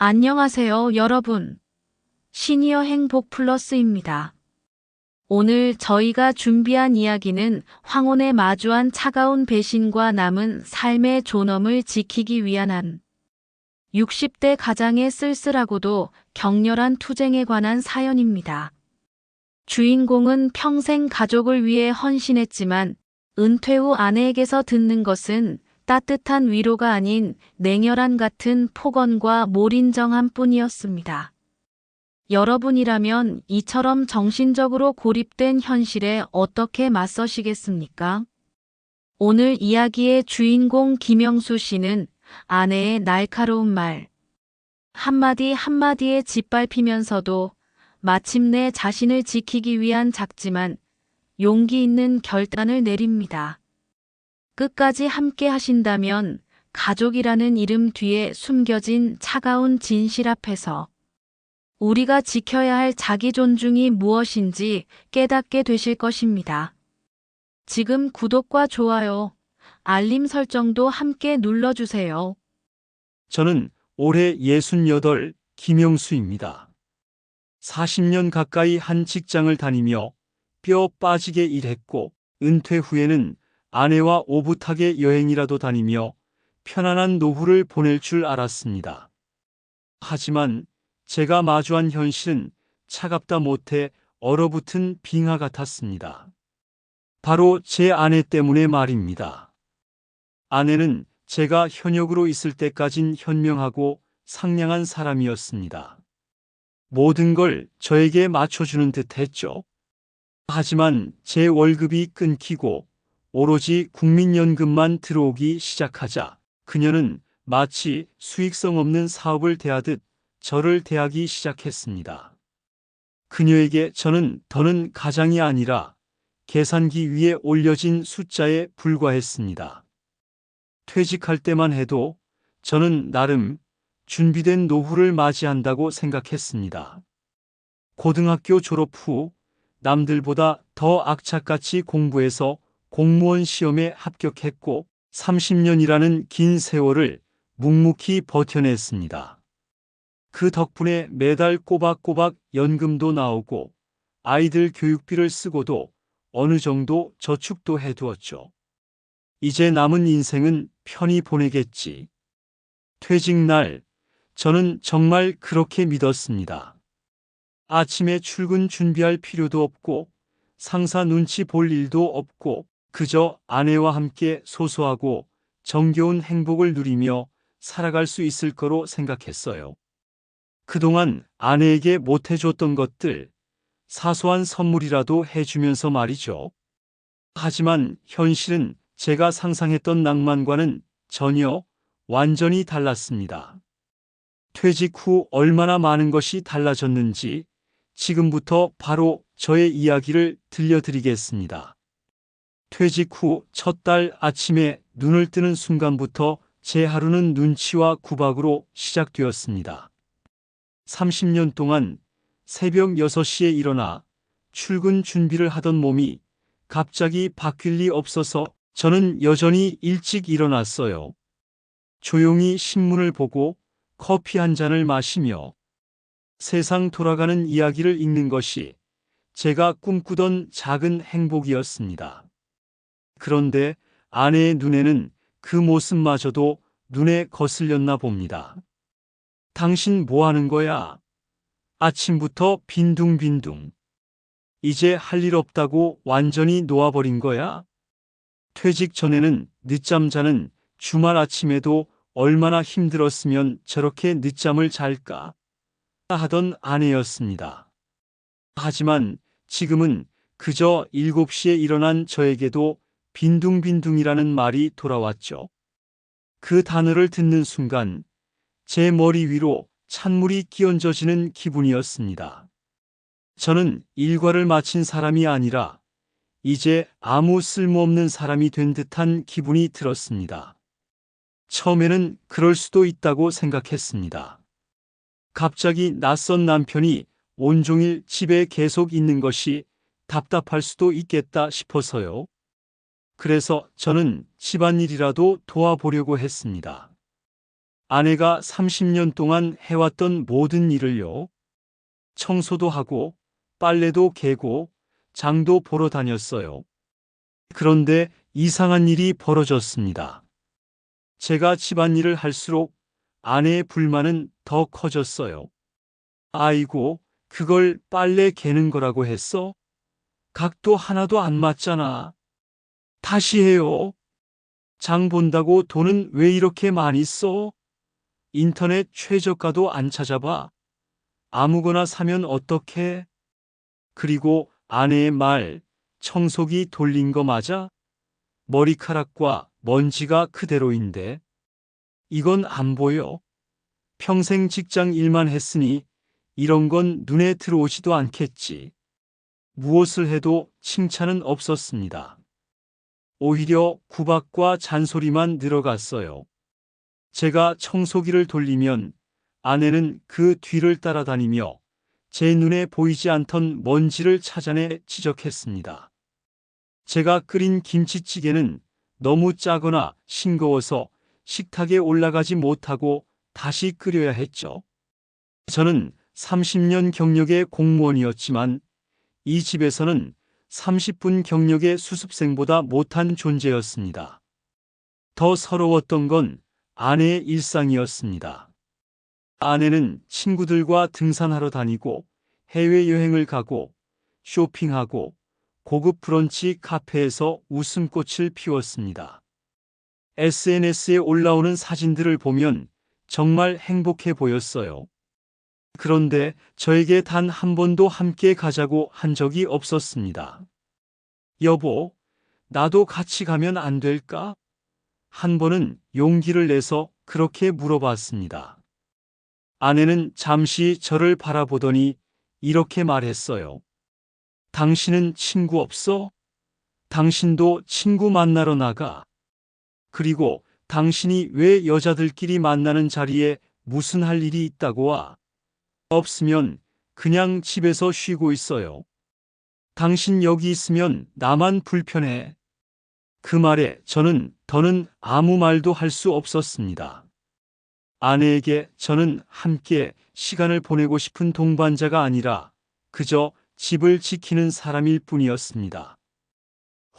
안녕하세요, 여러분. 시니어 행복 플러스입니다. 오늘 저희가 준비한 이야기는 황혼에 마주한 차가운 배신과 남은 삶의 존엄을 지키기 위한 한 60대 가장의 쓸쓸하고도 격렬한 투쟁에 관한 사연입니다. 주인공은 평생 가족을 위해 헌신했지만 은퇴 후 아내에게서 듣는 것은 따뜻한 위로가 아닌 냉혈한 같은 폭언과 몰인정함 뿐이었습니다. 여러분이라면 이처럼 정신적으로 고립된 현실에 어떻게 맞서시겠습니까? 오늘 이야기의 주인공 김영수 씨는 아내의 날카로운 말, 한마디 한마디에 짓밟히면서도 마침내 자신을 지키기 위한 작지만 용기 있는 결단을 내립니다. 끝까지 함께 하신다면 가족이라는 이름 뒤에 숨겨진 차가운 진실 앞에서 우리가 지켜야 할 자기 존중이 무엇인지 깨닫게 되실 것입니다. 지금 구독과 좋아요, 알림 설정도 함께 눌러주세요. 저는 올해 68 김영수입니다. 40년 가까이 한 직장을 다니며 뼈 빠지게 일했고 은퇴 후에는 아내와 오붓하게 여행이라도 다니며 편안한 노후를 보낼 줄 알았습니다. 하지만 제가 마주한 현실은 차갑다 못해 얼어붙은 빙하 같았습니다. 바로 제 아내 때문에 말입니다. 아내는 제가 현역으로 있을 때까진 현명하고 상냥한 사람이었습니다. 모든 걸 저에게 맞춰주는 듯 했죠. 하지만 제 월급이 끊기고 오로지 국민연금만 들어오기 시작하자 그녀는 마치 수익성 없는 사업을 대하듯 저를 대하기 시작했습니다. 그녀에게 저는 더는 가장이 아니라 계산기 위에 올려진 숫자에 불과했습니다. 퇴직할 때만 해도 저는 나름 준비된 노후를 맞이한다고 생각했습니다. 고등학교 졸업 후 남들보다 더 악착같이 공부해서 공무원 시험에 합격했고 30년이라는 긴 세월을 묵묵히 버텨냈습니다. 그 덕분에 매달 꼬박꼬박 연금도 나오고 아이들 교육비를 쓰고도 어느 정도 저축도 해두었죠. 이제 남은 인생은 편히 보내겠지. 퇴직 날, 저는 정말 그렇게 믿었습니다. 아침에 출근 준비할 필요도 없고 상사 눈치 볼 일도 없고 그저 아내와 함께 소소하고 정겨운 행복을 누리며 살아갈 수 있을 거로 생각했어요. 그동안 아내에게 못해줬던 것들, 사소한 선물이라도 해주면서 말이죠. 하지만 현실은 제가 상상했던 낭만과는 전혀 완전히 달랐습니다. 퇴직 후 얼마나 많은 것이 달라졌는지 지금부터 바로 저의 이야기를 들려드리겠습니다. 퇴직 후 첫 달 아침에 눈을 뜨는 순간부터 제 하루는 눈치와 구박으로 시작되었습니다. 30년 동안 새벽 6시에 일어나 출근 준비를 하던 몸이 갑자기 바뀔 리 없어서 저는 여전히 일찍 일어났어요. 조용히 신문을 보고 커피 한 잔을 마시며 세상 돌아가는 이야기를 읽는 것이 제가 꿈꾸던 작은 행복이었습니다. 그런데 아내의 눈에는 그 모습마저도 눈에 거슬렸나 봅니다. 당신 뭐 하는 거야? 아침부터 빈둥빈둥. 이제 할 일 없다고 완전히 놓아버린 거야? 퇴직 전에는 늦잠 자는 주말 아침에도 얼마나 힘들었으면 저렇게 늦잠을 잘까 하던 아내였습니다. 하지만 지금은 그저 7시에 일어난 저에게도 빈둥빈둥이라는 말이 돌아왔죠. 그 단어를 듣는 순간 제 머리 위로 찬물이 끼얹어지는 기분이었습니다. 저는 일과를 마친 사람이 아니라 이제 아무 쓸모없는 사람이 된 듯한 기분이 들었습니다. 처음에는 그럴 수도 있다고 생각했습니다. 갑자기 낯선 남편이 온종일 집에 계속 있는 것이 답답할 수도 있겠다 싶어서요. 그래서 저는 집안일이라도 도와보려고 했습니다. 아내가 30년 동안 해왔던 모든 일을요. 청소도 하고, 빨래도 개고, 장도 보러 다녔어요. 그런데 이상한 일이 벌어졌습니다. 제가 집안일을 할수록 아내의 불만은 더 커졌어요. 아이고, 그걸 빨래 개는 거라고 했어? 각도 하나도 안 맞잖아. 다시 해요. 장 본다고 돈은 왜 이렇게 많이 써? 인터넷 최저가도 안 찾아봐. 아무거나 사면 어떡해? 그리고 아내의 말, 청소기 돌린 거 맞아? 머리카락과 먼지가 그대로인데. 이건 안 보여. 평생 직장 일만 했으니 이런 건 눈에 들어오지도 않겠지. 무엇을 해도 칭찬은 없었습니다. 오히려 구박과 잔소리만 늘어갔어요. 제가 청소기를 돌리면 아내는 그 뒤를 따라다니며 제 눈에 보이지 않던 먼지를 찾아내 지적했습니다. 제가 끓인 김치찌개는 너무 짜거나 싱거워서 식탁에 올라가지 못하고 다시 끓여야 했죠. 저는 30년 경력의 공무원이었지만 이 집에서는 30분 경력의 수습생보다 못한 존재였습니다. 더 서러웠던 건 아내의 일상이었습니다. 아내는 친구들과 등산하러 다니고 해외여행을 가고 쇼핑하고 고급 브런치 카페에서 웃음꽃을 피웠습니다. SNS에 올라오는 사진들을 보면 정말 행복해 보였어요. 그런데 저에게 단 한 번도 함께 가자고 한 적이 없었습니다. 여보, 나도 같이 가면 안 될까? 한 번은 용기를 내서 그렇게 물어봤습니다. 아내는 잠시 저를 바라보더니 이렇게 말했어요. 당신은 친구 없어? 당신도 친구 만나러 나가. 그리고 당신이 왜 여자들끼리 만나는 자리에 무슨 할 일이 있다고 와? 없으면 그냥 집에서 쉬고 있어요. 당신 여기 있으면 나만 불편해. 그 말에 저는 더는 아무 말도 할 수 없었습니다. 아내에게 저는 함께 시간을 보내고 싶은 동반자가 아니라 그저 집을 지키는 사람일 뿐이었습니다.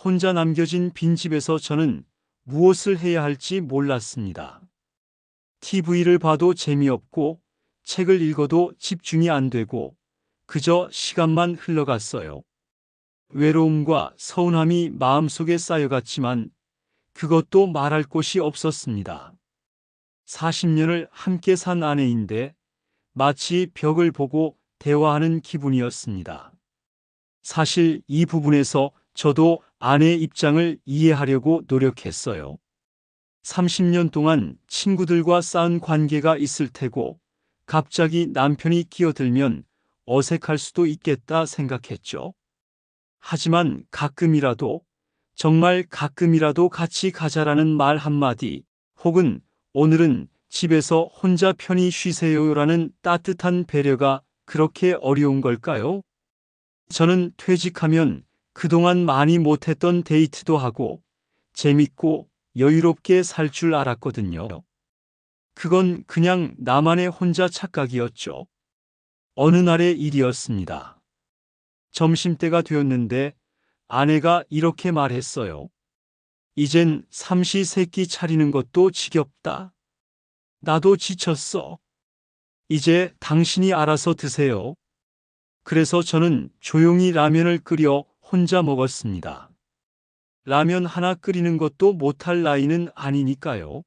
혼자 남겨진 빈집에서 저는 무엇을 해야 할지 몰랐습니다. TV를 봐도 재미없고 책을 읽어도 집중이 안 되고 그저 시간만 흘러갔어요. 외로움과 서운함이 마음속에 쌓여갔지만 그것도 말할 곳이 없었습니다. 40년을 함께 산 아내인데 마치 벽을 보고 대화하는 기분이었습니다. 사실 이 부분에서 저도 아내의 입장을 이해하려고 노력했어요. 30년 동안 친구들과 쌓은 관계가 있을 테고 갑자기 남편이 끼어들면 어색할 수도 있겠다 생각했죠. 하지만 가끔이라도, 정말 가끔이라도 같이 가자라는 말 한마디, 혹은 오늘은 집에서 혼자 편히 쉬세요라는 따뜻한 배려가 그렇게 어려운 걸까요? 저는 퇴직하면 그동안 많이 못했던 데이트도 하고 재밌고 여유롭게 살 줄 알았거든요. 그건 그냥 나만의 혼자 착각이었죠. 어느 날의 일이었습니다. 점심때가 되었는데 아내가 이렇게 말했어요. 이젠 삼시세끼 차리는 것도 지겹다. 나도 지쳤어. 이제 당신이 알아서 드세요. 그래서 저는 조용히 라면을 끓여 혼자 먹었습니다. 라면 하나 끓이는 것도 못할 나이는 아니니까요.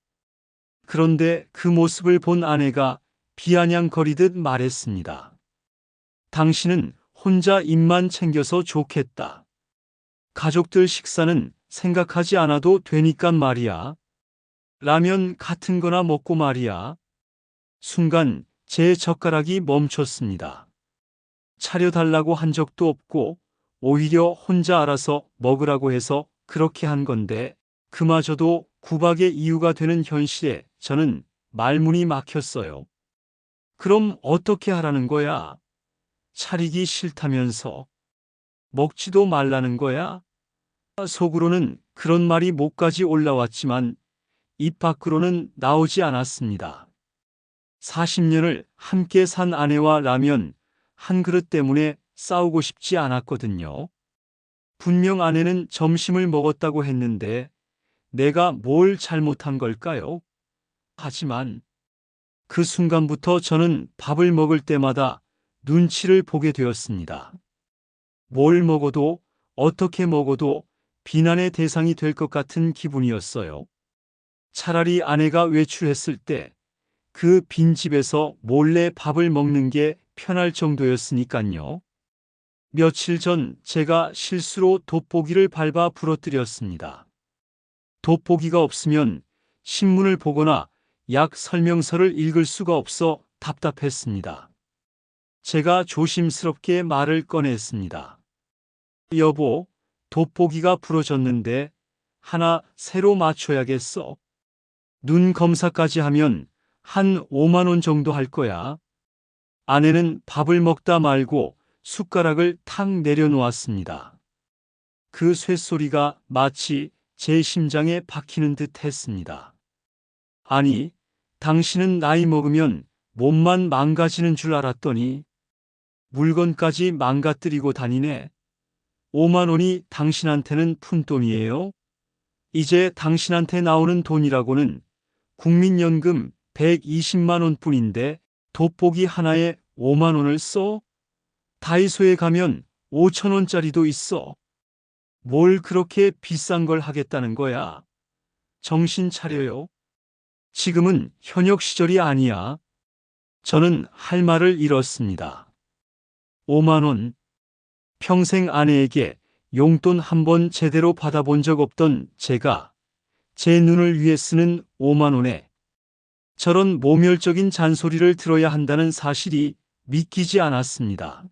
그런데 그 모습을 본 아내가 비아냥거리듯 말했습니다. 당신은 혼자 입만 챙겨서 좋겠다. 가족들 식사는 생각하지 않아도 되니까 말이야. 라면 같은 거나 먹고 말이야. 순간 제 젓가락이 멈췄습니다. 차려달라고 한 적도 없고 오히려 혼자 알아서 먹으라고 해서 그렇게 한 건데 그마저도 구박의 이유가 되는 현실에 저는 말문이 막혔어요. 그럼 어떻게 하라는 거야? 차리기 싫다면서. 먹지도 말라는 거야? 속으로는 그런 말이 목까지 올라왔지만 입 밖으로는 나오지 않았습니다. 40년을 함께 산 아내와 라면 한 그릇 때문에 싸우고 싶지 않았거든요. 분명 아내는 점심을 먹었다고 했는데 내가 뭘 잘못한 걸까요? 하지만 그 순간부터 저는 밥을 먹을 때마다 눈치를 보게 되었습니다. 뭘 먹어도 어떻게 먹어도 비난의 대상이 될 것 같은 기분이었어요. 차라리 아내가 외출했을 때 그 빈집에서 몰래 밥을 먹는 게 편할 정도였으니까요. 며칠 전 제가 실수로 돋보기를 밟아 부러뜨렸습니다. 돋보기가 없으면 신문을 보거나 약 설명서를 읽을 수가 없어 답답했습니다. 제가 조심스럽게 말을 꺼냈습니다. 여보, 돋보기가 부러졌는데 하나 새로 맞춰야겠어. 눈 검사까지 하면 한 5만 원 정도 할 거야. 아내는 밥을 먹다 말고 숟가락을 탁 내려놓았습니다. 그 쇳소리가 마치 제 심장에 박히는 듯 했습니다. 아니, 당신은 나이 먹으면 몸만 망가지는 줄 알았더니 물건까지 망가뜨리고 다니네. 5만 원이 당신한테는 푼돈이에요? 이제 당신한테 나오는 돈이라고는 국민연금 120만 원뿐인데 돋보기 하나에 5만 원을 써? 다이소에 가면 5천 원짜리도 있어. 뭘 그렇게 비싼 걸 하겠다는 거야? 정신 차려요. 지금은 현역 시절이 아니야. 저는 할 말을 잃었습니다. 5만 원. 평생 아내에게 용돈 한 번 제대로 받아본 적 없던 제가 제 눈을 위해 쓰는 5만 원에 저런 모멸적인 잔소리를 들어야 한다는 사실이 믿기지 않았습니다.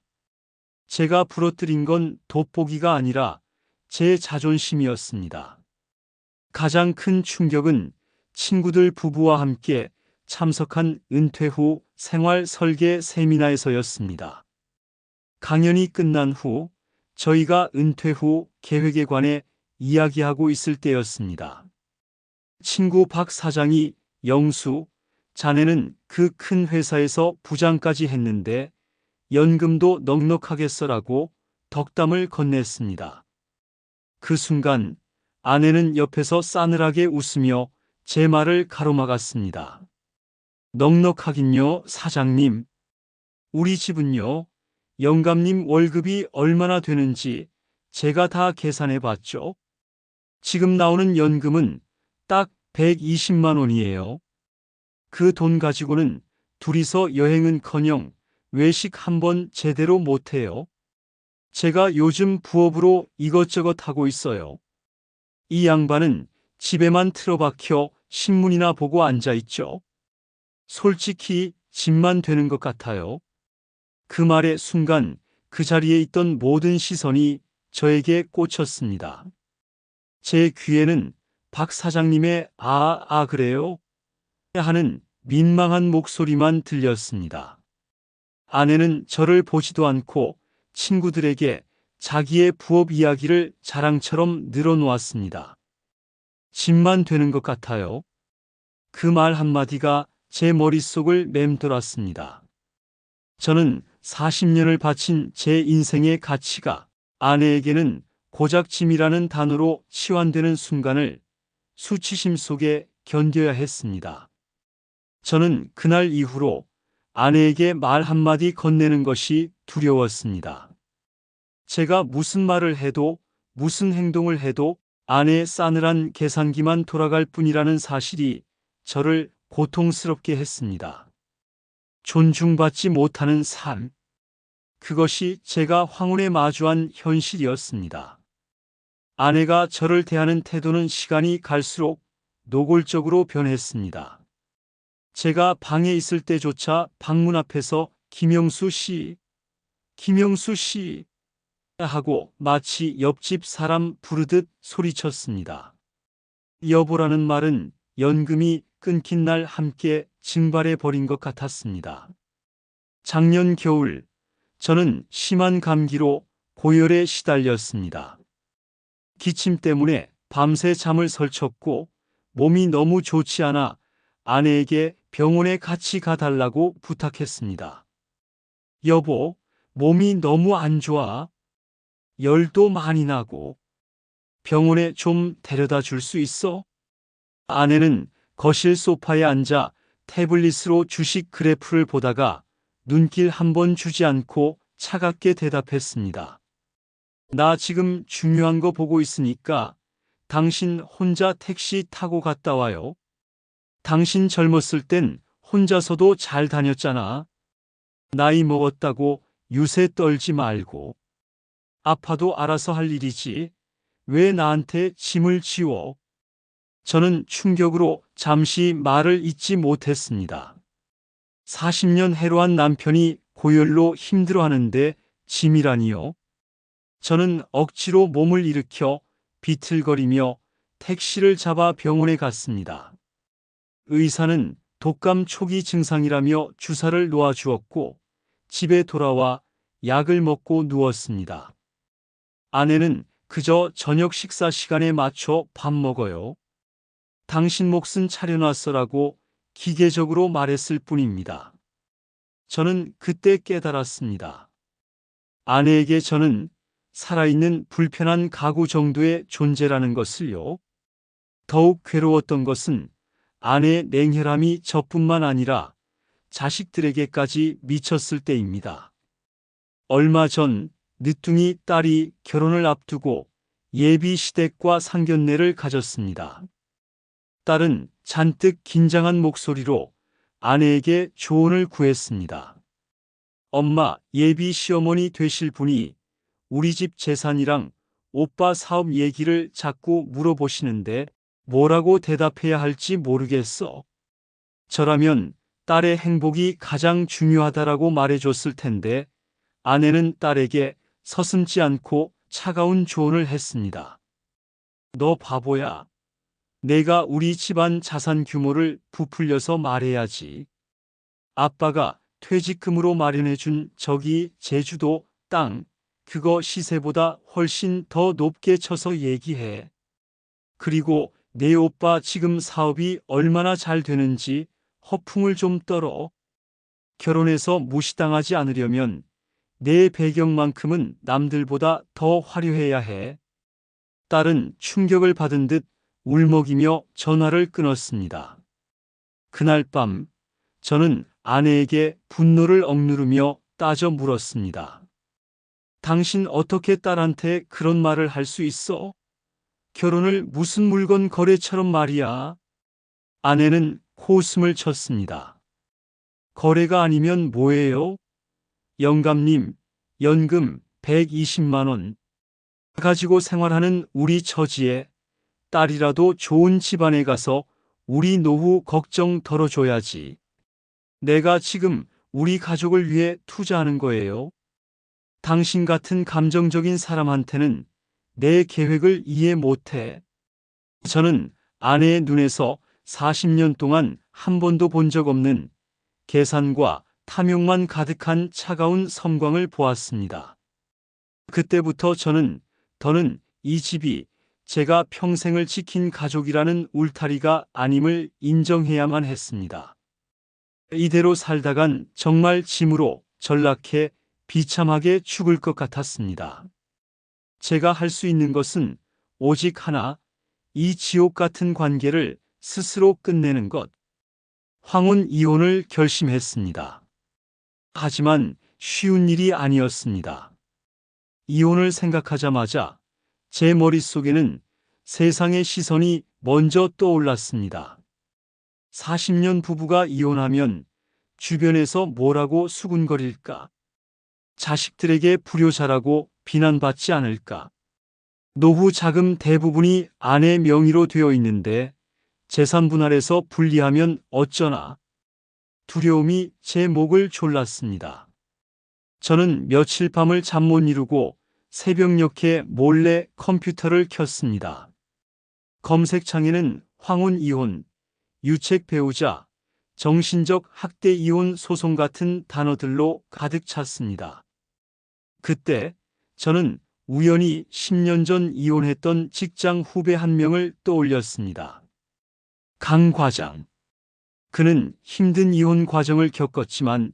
제가 부러뜨린 건 돋보기가 아니라 제 자존심이었습니다. 가장 큰 충격은 친구들 부부와 함께 참석한 은퇴 후 생활 설계 세미나에서였습니다. 강연이 끝난 후 저희가 은퇴 후 계획에 관해 이야기하고 있을 때였습니다. 친구 박 사장이 영수, 자네는 그 큰 회사에서 부장까지 했는데 연금도 넉넉하게 써라고 덕담을 건넸습니다. 그 순간 아내는 옆에서 싸늘하게 웃으며 제 말을 가로막았습니다. 넉넉하긴요, 사장님. 우리 집은요, 영감님 월급이 얼마나 되는지 제가 다 계산해 봤죠. 지금 나오는 연금은 딱 120만 원이에요. 그 돈 가지고는 둘이서 여행은커녕 외식 한번 제대로 못해요. 제가 요즘 부업으로 이것저것 하고 있어요. 이 양반은 집에만 틀어박혀 신문이나 보고 앉아있죠. 솔직히 집만 되는 것 같아요. 그 말의 순간 그 자리에 있던 모든 시선이 저에게 꽂혔습니다. 제 귀에는 박 사장님의 그래요? 하는 민망한 목소리만 들렸습니다. 아내는 저를 보지도 않고 친구들에게 자기의 부업 이야기를 자랑처럼 늘어놓았습니다. 집만 되는 것 같아요. 그 말 한마디가 제 머릿속을 맴돌았습니다. 저는 40년을 바친 제 인생의 가치가 아내에게는 고작 짐이라는 단어로 치환되는 순간을 수치심 속에 견뎌야 했습니다. 저는 그날 이후로 아내에게 말 한마디 건네는 것이 두려웠습니다. 제가 무슨 말을 해도 무슨 행동을 해도 아내의 싸늘한 계산기만 돌아갈 뿐이라는 사실이 저를 고통스럽게 했습니다. 존중받지 못하는 삶. 그것이 제가 황혼에 마주한 현실이었습니다. 아내가 저를 대하는 태도는 시간이 갈수록 노골적으로 변했습니다. 제가 방에 있을 때조차 방문 앞에서 김영수 씨 하고 마치 옆집 사람 부르듯 소리쳤습니다. 여보라는 말은 연금이 끊긴 날 함께 증발해 버린 것 같았습니다. 작년 겨울 저는 심한 감기로 고열에 시달렸습니다. 기침 때문에 밤새 잠을 설쳤고 몸이 너무 좋지 않아 아내에게 병원에 같이 가달라고 부탁했습니다. 여보, 몸이 너무 안 좋아. 열도 많이 나고. 병원에 좀 데려다 줄 수 있어? 아내는 거실 소파에 앉아 태블릿으로 주식 그래프를 보다가 눈길 한 번 주지 않고 차갑게 대답했습니다. 나 지금 중요한 거 보고 있으니까 당신 혼자 택시 타고 갔다 와요. 당신 젊었을 땐 혼자서도 잘 다녔잖아. 나이 먹었다고 유세 떨지 말고. 아파도 알아서 할 일이지. 왜 나한테 짐을 지워? 저는 충격으로 잠시 말을 잇지 못했습니다. 40년 해로한 남편이 고열로 힘들어하는데 짐이라니요? 저는 억지로 몸을 일으켜 비틀거리며 택시를 잡아 병원에 갔습니다. 의사는 독감 초기 증상이라며 주사를 놓아주었고 집에 돌아와 약을 먹고 누웠습니다. 아내는 그저 저녁 식사 시간에 맞춰 밥 먹어요. 당신 몫은 차려놨어라고 기계적으로 말했을 뿐입니다. 저는 그때 깨달았습니다. 아내에게 저는 살아있는 불편한 가구 정도의 존재라는 것을요. 더욱 괴로웠던 것은 아내의 냉혈함이 저뿐만 아니라 자식들에게까지 미쳤을 때입니다. 얼마 전 늦둥이 딸이 결혼을 앞두고 예비 시댁과 상견례를 가졌습니다. 딸은 잔뜩 긴장한 목소리로 아내에게 조언을 구했습니다. 엄마, 예비 시어머니 되실 분이 우리 집 재산이랑 오빠 사업 얘기를 자꾸 물어보시는데 뭐라고 대답해야 할지 모르겠어. 저라면 딸의 행복이 가장 중요하다라고 말해줬을 텐데 아내는 딸에게 서슴지 않고 차가운 조언을 했습니다. 너 바보야. 내가 우리 집안 자산 규모를 부풀려서 말해야지. 아빠가 퇴직금으로 마련해준 저기 제주도 땅, 그거 시세보다 훨씬 더 높게 쳐서 얘기해. 그리고 내 오빠 지금 사업이 얼마나 잘 되는지 허풍을 좀 떨어. 결혼해서 무시당하지 않으려면 내 배경만큼은 남들보다 더 화려해야 해. 딸은 충격을 받은 듯 울먹이며 전화를 끊었습니다. 그날 밤 저는 아내에게 분노를 억누르며 따져 물었습니다. 당신 어떻게 딸한테 그런 말을 할 수 있어? 결혼을 무슨 물건 거래처럼 말이야. 아내는 코웃음을 쳤습니다. 거래가 아니면 뭐예요? 영감님, 연금 120만 원 가지고 생활하는 우리 처지에 딸이라도 좋은 집안에 가서 우리 노후 걱정 덜어줘야지. 내가 지금 우리 가족을 위해 투자하는 거예요. 당신 같은 감정적인 사람한테는 내 계획을 이해 못해. 저는 아내의 눈에서 40년 동안 한 번도 본 적 없는 계산과 탐욕만 가득한 차가운 섬광을 보았습니다. 그때부터 더는 이 집이 제가 평생을 지킨 가족이라는 울타리가 아님을 인정해야만 했습니다. 이대로 살다간 정말 짐으로 전락해 비참하게 죽을 것 같았습니다. 제가 할 수 있는 것은 오직 하나, 이 지옥 같은 관계를 스스로 끝내는 것. 황혼 이혼을 결심했습니다. 하지만 쉬운 일이 아니었습니다. 이혼을 생각하자마자 제 머릿속에는 세상의 시선이 먼저 떠올랐습니다. 40년 부부가 이혼하면 주변에서 뭐라고 수군거릴까? 자식들에게 불효자라고 비난받지 않을까? 노후 자금 대부분이 아내 명의로 되어 있는데 재산 분할에서 분리하면 어쩌나? 두려움이 제 목을 졸랐습니다. 저는 며칠 밤을 잠 못 이루고 새벽녘에 몰래 컴퓨터를 켰습니다. 검색창에는 황혼 이혼, 유책 배우자, 정신적 학대 이혼 소송 같은 단어들로 가득 찼습니다. 그때 저는 우연히 10년 전 이혼했던 직장 후배 한 명을 떠올렸습니다. 강 과장. 그는 힘든 이혼 과정을 겪었지만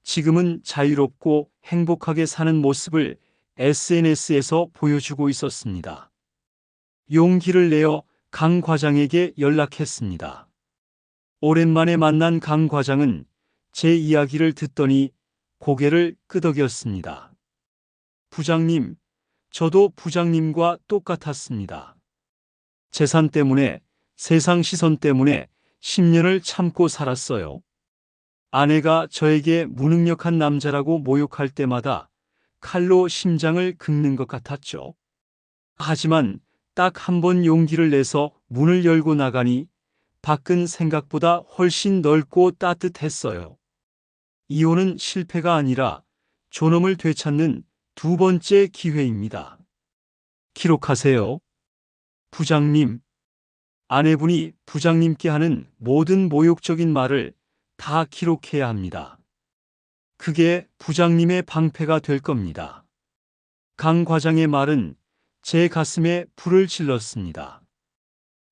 지금은 자유롭고 행복하게 사는 모습을 SNS에서 보여주고 있었습니다. 용기를 내어 강 과장에게 연락했습니다. 오랜만에 만난 강 과장은 제 이야기를 듣더니 고개를 끄덕였습니다. 부장님, 저도 부장님과 똑같았습니다. 재산 때문에, 세상 시선 때문에 10년을 참고 살았어요. 아내가 저에게 무능력한 남자라고 모욕할 때마다 칼로 심장을 긁는 것 같았죠. 하지만 딱 한 번 용기를 내서 문을 열고 나가니 밖은 생각보다 훨씬 넓고 따뜻했어요. 이혼은 실패가 아니라 존엄을 되찾는 두 번째 기회입니다. 기록하세요. 부장님. 아내분이 부장님께 하는 모든 모욕적인 말을 다 기록해야 합니다. 그게 부장님의 방패가 될 겁니다. 강 과장의 말은 제 가슴에 불을 질렀습니다.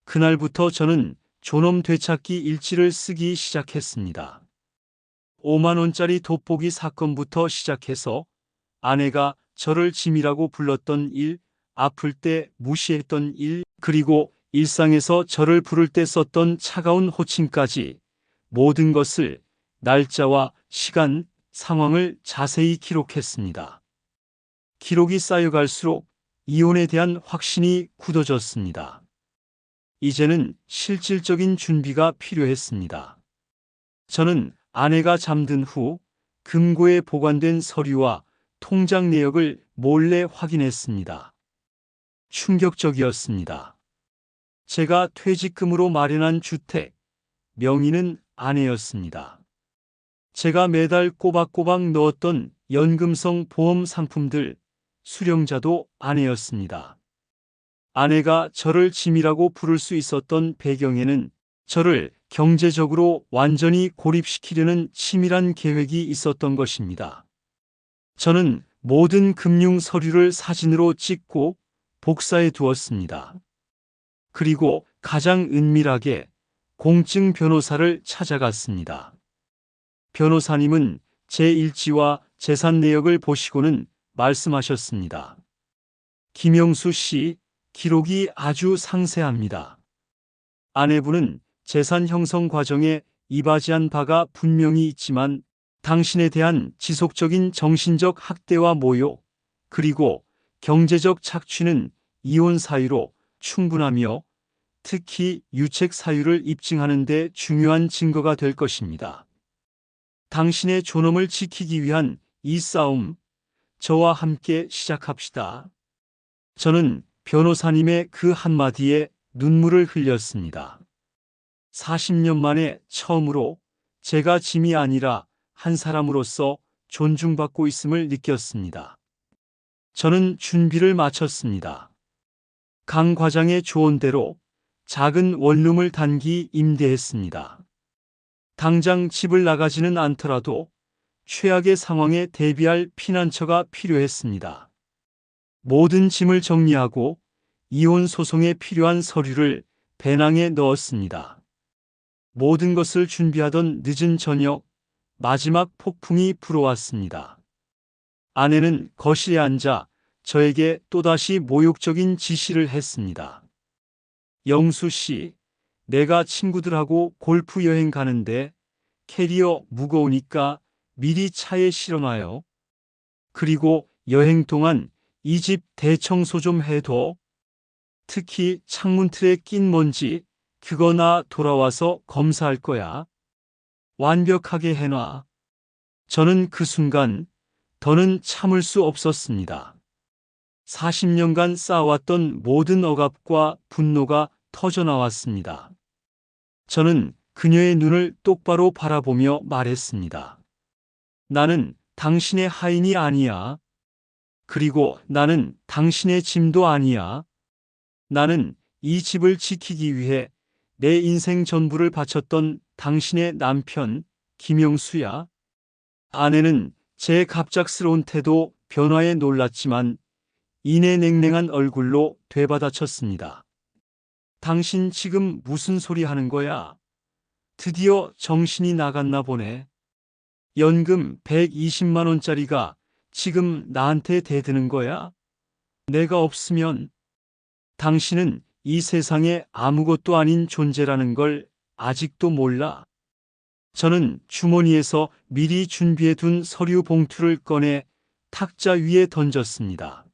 그날부터 저는 존엄 되찾기 일지를 쓰기 시작했습니다. 5만 원짜리 돋보기 사건부터 시작해서 아내가 저를 짐이라고 불렀던 일, 아플 때 무시했던 일, 그리고 일상에서 저를 부를 때 썼던 차가운 호칭까지 모든 것을 날짜와 시간, 상황을 자세히 기록했습니다. 기록이 쌓여갈수록 이혼에 대한 확신이 굳어졌습니다. 이제는 실질적인 준비가 필요했습니다. 저는 아내가 잠든 후 금고에 보관된 서류와 통장 내역을 몰래 확인했습니다. 충격적이었습니다. 제가 퇴직금으로 마련한 주택, 명의는 아내였습니다. 제가 매달 꼬박꼬박 넣었던 연금성 보험 상품들, 수령자도 아내였습니다. 아내가 저를 짐이라고 부를 수 있었던 배경에는 저를 경제적으로 완전히 고립시키려는 치밀한 계획이 있었던 것입니다. 저는 모든 금융 서류를 사진으로 찍고 복사해 두었습니다. 그리고 가장 은밀하게 공증 변호사를 찾아갔습니다. 변호사님은 제 일지와 재산 내역을 보시고는 말씀하셨습니다. 김영수 씨, 기록이 아주 상세합니다. 아내분은 재산 형성 과정에 이바지한 바가 분명히 있지만 당신에 대한 지속적인 정신적 학대와 모욕, 그리고 경제적 착취는 이혼 사유로 충분하며 특히 유책 사유를 입증하는 데 중요한 증거가 될 것입니다. 당신의 존엄을 지키기 위한 이 싸움, 저와 함께 시작합시다. 저는 변호사님의 그 한마디에 눈물을 흘렸습니다. 40년 만에 처음으로 제가 짐이 아니라 한 사람으로서 존중받고 있음을 느꼈습니다. 저는 준비를 마쳤습니다. 강 과장의 조언대로 작은 원룸을 단기 임대했습니다. 당장 집을 나가지는 않더라도 최악의 상황에 대비할 피난처가 필요했습니다. 모든 짐을 정리하고 이혼 소송에 필요한 서류를 배낭에 넣었습니다. 모든 것을 준비하던 늦은 저녁, 마지막 폭풍이 불어왔습니다. 아내는 거실에 앉아 저에게 또다시 모욕적인 지시를 했습니다. 영수 씨, 내가 친구들하고 골프 여행 가는데 캐리어 무거우니까 미리 차에 실어놔요. 그리고 여행 동안 이 집 대청소 좀 해둬. 특히 창문 틀에 낀 먼지, 그거 나 돌아와서 검사할 거야. 완벽하게 해놔. 저는 그 순간 더는 참을 수 없었습니다. 40년간 쌓아왔던 모든 억압과 분노가 터져나왔습니다. 저는 그녀의 눈을 똑바로 바라보며 말했습니다. 나는 당신의 하인이 아니야. 그리고 나는 당신의 짐도 아니야. 나는 이 집을 지키기 위해 내 인생 전부를 바쳤던 당신의 남편, 김영수야. 아내는 제 갑작스러운 태도 변화에 놀랐지만 이내 냉랭한 얼굴로 되받아쳤습니다. 당신 지금 무슨 소리 하는 거야? 드디어 정신이 나갔나 보네. 연금 120만 원짜리가 지금 나한테 대드는 거야? 내가 없으면 당신은 이 세상에 아무것도 아닌 존재라는 걸 아직도 몰라. 저는 주머니에서 미리 준비해둔 서류 봉투를 꺼내 탁자 위에 던졌습니다.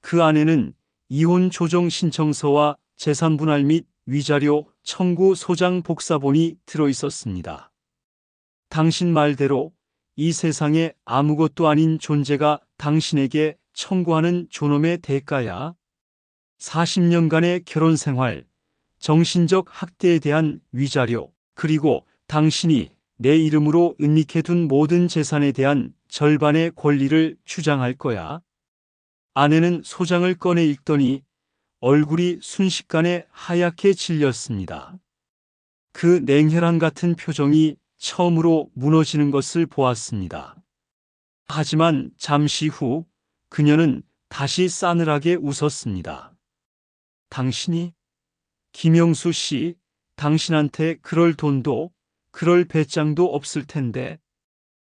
그 안에는 이혼 조정 신청서와 재산분할 및 위자료 청구 소장 복사본이 들어있었습니다. 당신 말대로 이 세상에 아무것도 아닌 존재가 당신에게 청구하는 존엄의 대가야. 40년간의 결혼 생활, 정신적 학대에 대한 위자료, 그리고 당신이 내 이름으로 은닉해둔 모든 재산에 대한 절반의 권리를 주장할 거야. 아내는 소장을 꺼내 읽더니 얼굴이 순식간에 하얗게 질렸습니다. 그 냉혈한 같은 표정이 처음으로 무너지는 것을 보았습니다. 하지만 잠시 후 그녀는 다시 싸늘하게 웃었습니다. 당신이? 김영수 씨, 당신한테 그럴 돈도 그럴 배짱도 없을 텐데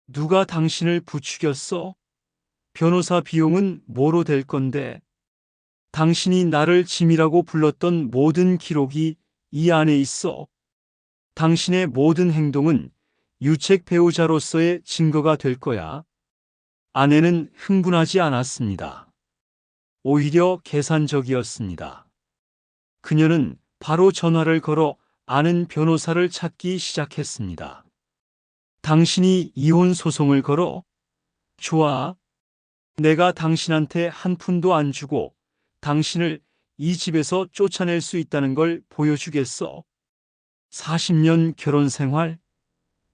누가 당신을 부추겼어? 변호사 비용은 뭐로 될 건데? 당신이 나를 짐이라고 불렀던 모든 기록이 이 안에 있어. 당신의 모든 행동은 유책 배우자로서의 증거가 될 거야. 아내는 흥분하지 않았습니다. 오히려 계산적이었습니다. 그녀는 바로 전화를 걸어 아는 변호사를 찾기 시작했습니다. 당신이 이혼 소송을 걸어? 좋아. 내가 당신한테 한 푼도 안 주고 당신을 이 집에서 쫓아낼 수 있다는 걸 보여주겠어. 40년 결혼 생활?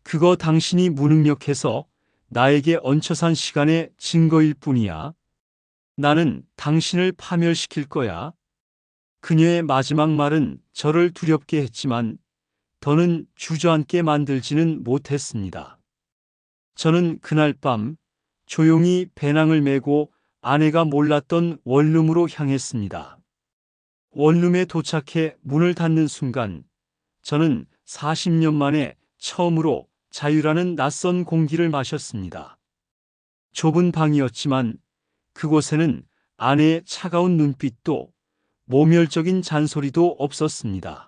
그거 당신이 무능력해서 나에게 얹혀 산 시간의 증거일 뿐이야. 나는 당신을 파멸시킬 거야. 그녀의 마지막 말은 저를 두렵게 했지만 더는 주저앉게 만들지는 못했습니다. 저는 그날 밤 조용히 배낭을 메고 아내가 몰랐던 원룸으로 향했습니다. 원룸에 도착해 문을 닫는 순간 저는 40년 만에 처음으로 자유라는 낯선 공기를 마셨습니다. 좁은 방이었지만 그곳에는 아내의 차가운 눈빛도 모멸적인 잔소리도 없었습니다.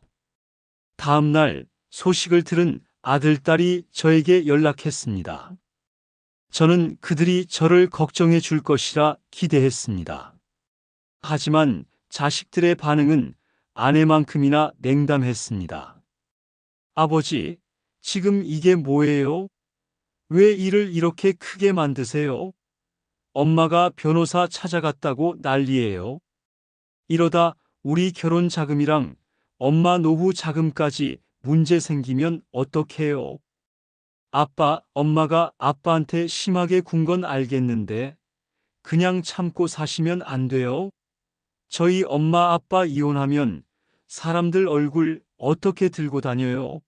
다음 날 소식을 들은 아들딸이 저에게 연락했습니다. 저는 그들이 저를 걱정해 줄 것이라 기대했습니다. 하지만 자식들의 반응은 아내만큼이나 냉담했습니다. 아버지, 지금 이게 뭐예요? 왜 일을 이렇게 크게 만드세요? 엄마가 변호사 찾아갔다고 난리예요. 이러다 우리 결혼 자금이랑 엄마 노후 자금까지 문제 생기면 어떡해요? 아빠, 엄마가 아빠한테 심하게 군 건 알겠는데 그냥 참고 사시면 안 돼요? 저희 엄마 아빠 이혼하면 사람들 얼굴 어떻게 들고 다녀요?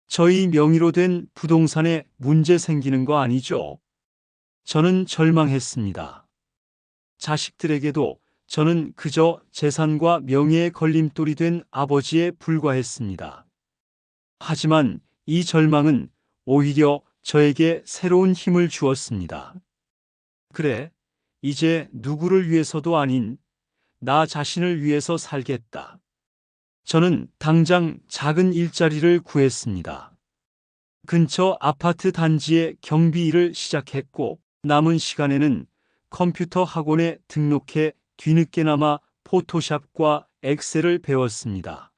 저희 명의로 된 부동산에 문제 생기는 거 아니죠? 저는 절망했습니다. 자식들에게도 저는 그저 재산과 명예의 걸림돌이 된 아버지에 불과했습니다. 하지만 이 절망은 오히려 저에게 새로운 힘을 주었습니다. 그래, 이제 누구를 위해서도 아닌 나 자신을 위해서 살겠다. 저는 당장 작은 일자리를 구했습니다. 근처 아파트 단지에 경비 일을 시작했고 남은 시간에는 컴퓨터 학원에 등록해 뒤늦게나마 포토샵과 엑셀을 배웠습니다.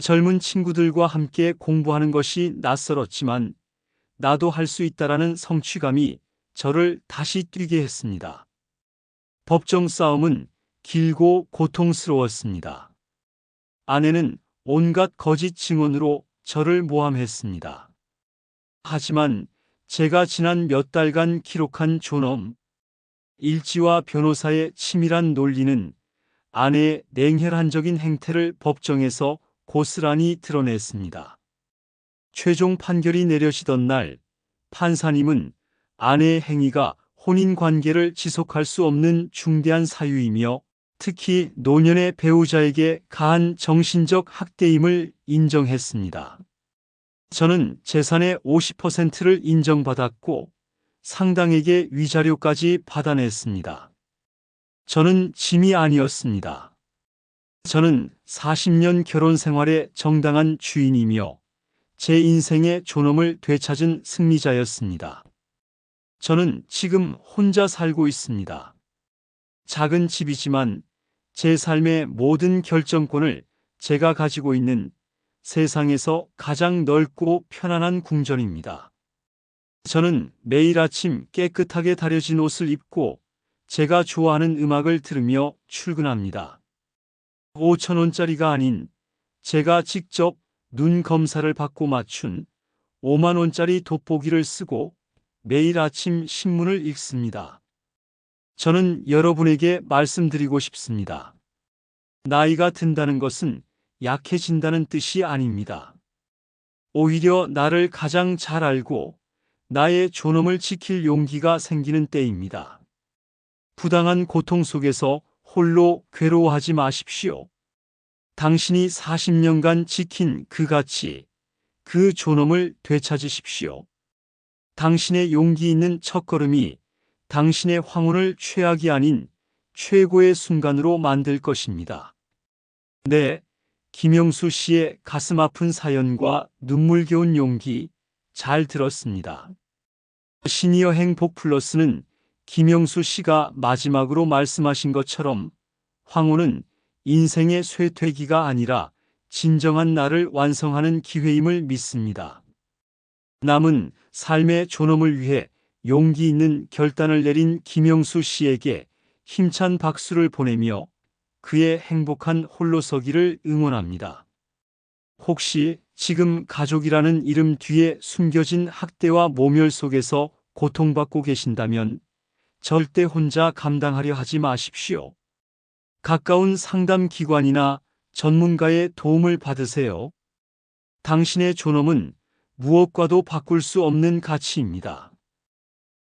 젊은 친구들과 함께 공부하는 것이 낯설었지만 나도 할 수 있다라는 성취감이 저를 다시 뛰게 했습니다. 법정 싸움은 길고 고통스러웠습니다. 아내는 온갖 거짓 증언으로 저를 모함했습니다. 하지만 제가 지난 몇 달간 기록한 존엄, 일지와 변호사의 치밀한 논리는 아내의 냉혈한적인 행태를 법정에서 고스란히 드러냈습니다. 최종 판결이 내려지던 날 판사님은 아내의 행위가 혼인관계를 지속할 수 없는 중대한 사유이며 특히 노년의 배우자에게 가한 정신적 학대임을 인정했습니다. 저는 재산의 50%를 인정받았고 상당에게 위자료까지 받아냈습니다. 저는 짐이 아니었습니다. 저는 40년 결혼 생활의 정당한 주인이며 제 인생의 존엄을 되찾은 승리자였습니다. 저는 지금 혼자 살고 있습니다. 작은 집이지만 제 삶의 모든 결정권을 제가 가지고 있는 세상에서 가장 넓고 편안한 궁전입니다. 저는 매일 아침 깨끗하게 다려진 옷을 입고 제가 좋아하는 음악을 들으며 출근합니다. 5,000원짜리가 아닌 제가 직접 눈 검사를 받고 맞춘 5만 원짜리 돋보기를 쓰고 매일 아침 신문을 읽습니다. 저는 여러분에게 말씀드리고 싶습니다. 나이가 든다는 것은 약해진다는 뜻이 아닙니다. 오히려 나를 가장 잘 알고 나의 존엄을 지킬 용기가 생기는 때입니다. 부당한 고통 속에서 홀로 괴로워하지 마십시오. 당신이 40년간 지킨 그 가치, 그 존엄을 되찾으십시오. 당신의 용기 있는 첫걸음이 당신의 황혼을 최악이 아닌 최고의 순간으로 만들 것입니다. 네, 김영수 씨의 가슴 아픈 사연과 눈물겨운 용기 잘 들었습니다. 시니어 행복 플러스는 김영수 씨가 마지막으로 말씀하신 것처럼 황혼은 인생의 쇠퇴기가 아니라 진정한 나를 완성하는 기회임을 믿습니다. 남은 삶의 존엄을 위해 용기 있는 결단을 내린 김영수 씨에게 힘찬 박수를 보내며 그의 행복한 홀로서기를 응원합니다. 혹시 지금 가족이라는 이름 뒤에 숨겨진 학대와 모멸 속에서 고통받고 계신다면 절대 혼자 감당하려 하지 마십시오. 가까운 상담 기관이나 전문가의 도움을 받으세요. 당신의 존엄은 무엇과도 바꿀 수 없는 가치입니다.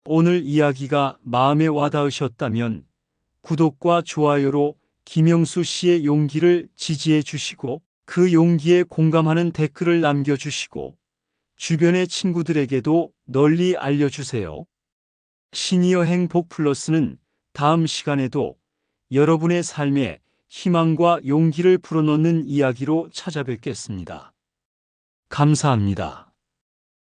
오늘 이야기가 마음에 와닿으셨다면 구독과 좋아요로 김영수 씨의 용기를 지지해 주시고 그 용기에 공감하는 댓글을 남겨주시고 주변의 친구들에게도 널리 알려주세요. 시니어 행복 플러스는 다음 시간에도 여러분의 삶에 희망과 용기를 불어넣는 이야기로 찾아뵙겠습니다. 감사합니다.